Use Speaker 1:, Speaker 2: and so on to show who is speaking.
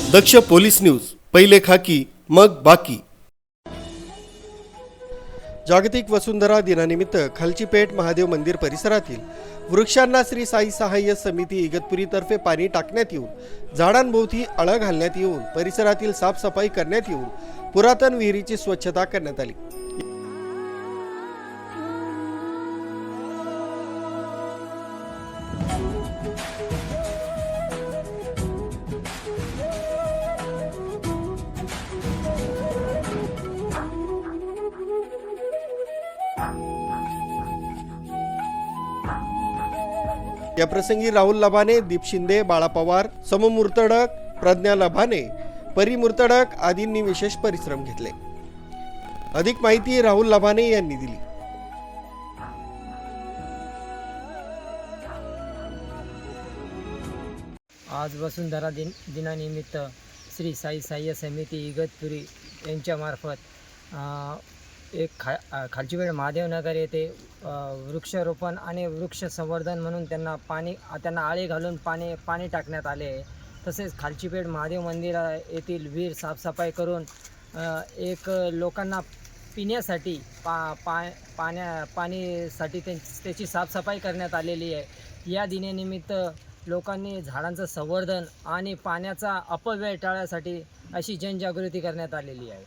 Speaker 1: दक्ष police news, पहिले खाकी मग बाकी। जागतिक वसुंधरा दिनानिमित्त खालचीपेठ महादेव मंदिर परिसरातील वृक्षांना श्री साई सहाय्य समिती इगतपुरीतर्फे पाणी टाकण्यात येऊन झाडांभोवती आळा घालण्यात येऊन परिसरातील साफसफाई करण्यात येऊन पुरातन विहिरीची स्वच्छता करण्यात आली। या प्रसंगी राहुल लभाने, दीप शिंदे, बाळा पवार, समू मुर्तडक, प्रज्ञा लभाने, परी मुर्तडक आदींनी विशेष परिश्रम घेतले। अधिक माहिती राहुल लभाने यांनी दिली।
Speaker 2: आज वसुंधरा दिनानिमित्त श्री साई सहाय्य समिती इगतपुरी यांच्यामार्फत एक खालचीपेठ महादेवनगर येथे वृक्षारोपण आणि वृक्ष संवर्धन म्हणून त्यांना आळे घालून पाणी टाकण्यात आले आहे। तसेच खालचीपेठ महादेव मंदिर येथील विहीर साफसफाई करून एक लोकांना पिण्यासाठी पाणीसाठी त्याची साफसफाई करण्यात आलेली आहे। या दिनानिमित्त लोकांनी झाडांचं संवर्धन आणि पाण्याचा अपव्यय टाळण्यासाठी अशी जनजागृती करण्यात आलेली आहे।